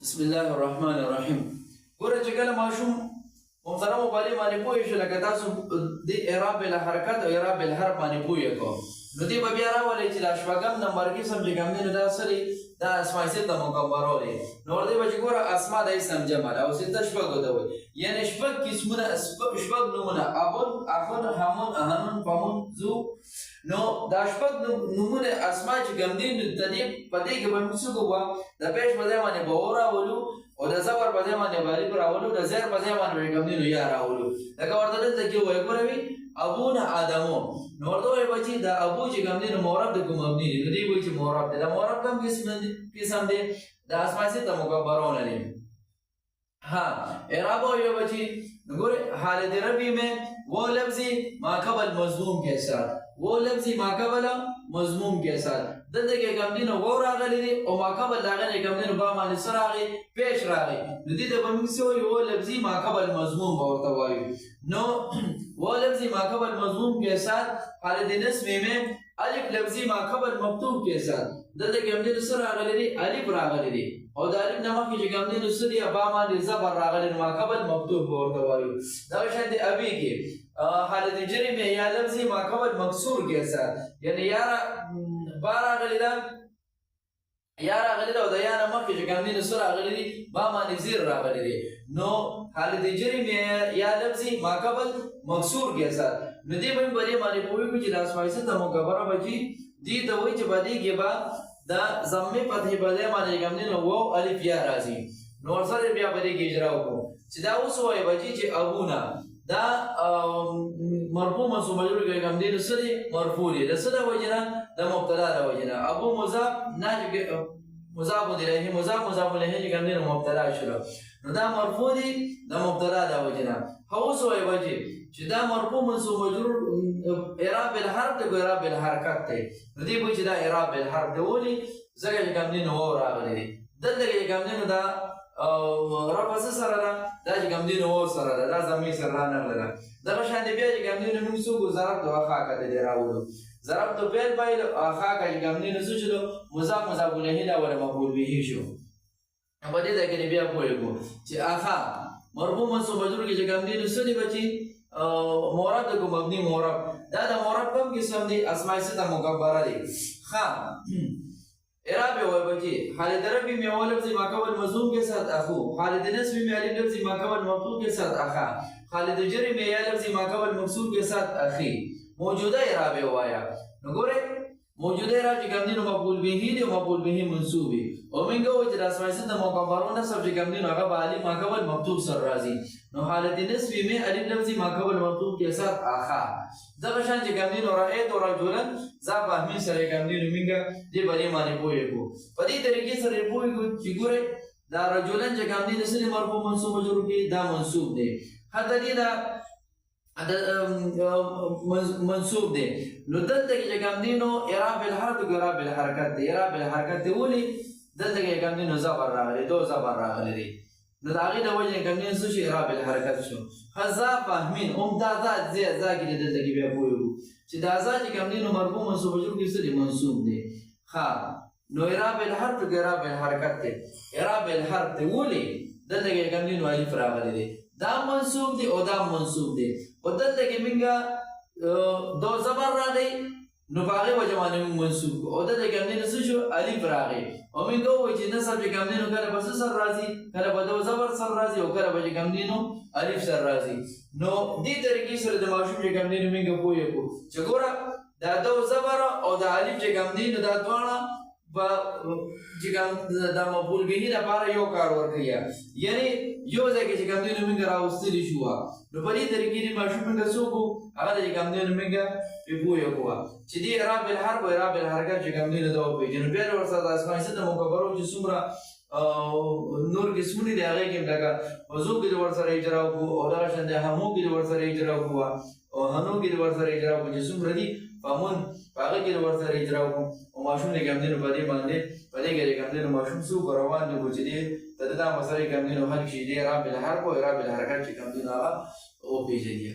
بسم الله الرحمن الرحیم. ګوره چې کله ماشوم محترم مبالي باندې پوه شو لکه تاسو د اعراب الحرکت او اعراب الحرف باندې پوه کو نو دې به بیا راولئ چې دا شپږم نمبر کې سم چې کوم دی نو دا سړي دا اسماء سته مکبره دی نو دې به چې ګوره اسماء د اسم جمع او سته شپږ ته وایي یعنی شپږ قسمونه شپږ نومونه ابون اخون همون اهنون فمون ذو نو دا شپږ نومونه اسماء چې کوم دي د دې په دې کې به موږ څه کوو د پېښ په ځای باندې باور راولو او د زبر په ځای باندې باریک راولو د زیر په ځای باندې کوم دي نو یا راولو لکه ورته دلته کې وایي ګوروي ابونا آدمو نو ورته وایي بچي دا ابو چې کوم دي نو مورب د کوم مبني دی نو دې وایي چې مورب دی دا مورب کوم قسم دی د اسماء سته مکبرونه دي हाँ एराब हो ये बची नगोरे हालत रबी में वो लफ्ज़ी माकबल मज़मूम के साथ वो लफ्ज़ी माकबल मज़मूम के साथ दल्ते के कम दिन वो रागली दी और माकबल लागने कम दिन बा मान सरागे पेश रागे नदी दे बमिंग से वो लफ्ज़ी माकबल मज़मूम और तवायु नो वो लफ्ज़ी माकबल मज़मूम के साथ हालत नस्मी में अलिफ लफ्ज़ी माकबल मक्तूब के साथ दल्ते के कम दिन सरागली दी अलिफ रागली दी और दालिम नमक की जगह में नुस्री अबामा निज़बर रागल माकबल मक्तूब और तवायु दवशंत अभी के हालत जरी में या लफ्ज़ी माकबल मकसूर के साथ यानी यारा बारा गलिला यारा गलिला और दयाना नमक की जगह में नुस्रा गलिली बामा निज़र रागली नो हालत जरी में या लफ्ज़ी माकबल मकसूर के साथ नदी में बड़ी माने पूरी कुछ रासवाइसे तमकबरा बची दी दवाई जबादी के बाद دا زمي فتح بده باندې کوم دي نو وو الف یا راځي نو سره بیا بده کې اجرا وکړو چې دا اوس وایي بچي چې ابونا دا مرفوع منصوب مجرور کې کوم دي نو سره مرفوع دي د سره وجنا د مبتدا د وجنا ابو مضاف ناجب مضاف الیه مضاف الیه چې کوم دي نو مبتدا شروع نو دا مرفوع دي د مبتدا د وجنا اوس وایي بچي چې دا مرفوع منصوب مجرور اعراب الحرف ته اعراب الحرکت ته دې به چې دا اعراب الحرف دی ولي زګه کوم دي نو راغلي دي دلته کې کوم دي نو دا رفع سره دا چې کوم دي نو سره دا زمي سره نه لګا دا شان دی بیا چې کوم دي نو موږ څو گزارت واخا کړه دې راوړو ضرب تو پیل پایل اخا کې کوم دي نو څه چلو مضاف الیه دا ولا مفعول به شو په دې ځای کې بیا پوهیږو چې اخا مرفوع منصوب مجرور کې کوم دي نو څه دی بچي مورب کو مبنی مورب دا د مورب کوم قسم دی اسماء سته مکبره دی ها اعراب وای بچی حالت ربی میں وہ لفظ ماقبل مضموم کے ساتھ اخو حالت نصب میں الف لفظ ماقبل مفتوح کے ساتھ اخا حالت جری میں یا لفظ ماقبل مکسور کے ساتھ اخی موجودہ اعراب وایا نګوره موجوده اعراب چې کوم دي نو مفعول به دی او مفعول به منصوب وي او موږ وایو چې د اسماء سته مکبرونه سب چې کوم دي نو هغه الف ماقبل مفتوح سره راځي نو حالت نصب میں الف لفظ ماقبل مفتوح کے ساتھ اخا دغه شان چې کوم دي نو رأيت رجلا ذا فهمي سره کوم دي نو موږ دې باندې باندې پوهیږو په دې طریقې سره پوهیږو چې ګوره دا رجلا چې کوم دي نو سره مرفوع منصوب مجرور کې دا منصوب دی حتی دې دا منصوب دی نو دلته کې کوم دي نو اعراب الحرف او اعراب الحرکت دی اعراب الحرکت دی ولي دلته کې کوم دي نو زبر راغلي دو زبر راغلي دي نو دا غي د وجه کوم دي څه اعراب الحرکت شو خذا فاهمين ذات ذا کې دلته کې بیا پوهیږو چې دا ذات کوم دي نو مرفوع منصوب مجرور کې څه دی منصوب دی ها نو اعراب الحرف او اعراب الحرکت دی اعراب الحرف دی ولي دلته کې کوم دي نو الف راغلي دي دا منصوب دی او دا منصوب دی او دلته کې منګه دو زبر راغی نو باغه وجه باندې منصوب او دلته کې موږ څه شو الف راغی او موږ وایو چې نسب کې کوم دي نو کله بس سر راځي کله به دو زبر سر راځي او کله به کوم دي نو الف سر راځي نو دې طریقې سره د ماشوم چې کوم دي نو موږ پوهیږو چې ګوره دا دو زبر او د الف چې کوم دي نو دا دواړه چې کوم د مفعول به لپاره یو کار ورکړي یعنی یو ځای کې کوم دي نو موږ راوستلی شو نو په دې طریقې د ماشوم موږ څوک هغه د کوم دي نو موږ په پوهیږو چې دی اعراب الحرف او اعراب الحرکت چې کوم دي نو دا په جنو بیا ورسره د اسماء سته مکبرو چې څومره نور قسمونه دی هغه کې لکه وضو کې ورسره اجرا وکړو او دا شند همو کې ورسره اجرا وکړو او هنو کې ورسره اجرا وکړو چې څومره دي فهمون هغه کې ورسره اجرا وکړو او ماشوم نه کوم دي نو په دې باندې په دې کې کوم دي نو ماشوم سو روان دي چې دې تددا مسله کوم دي نو هر شي دی اعراب الحرف او اعراب الحرکت چې کوم دي نو هغه او پیژني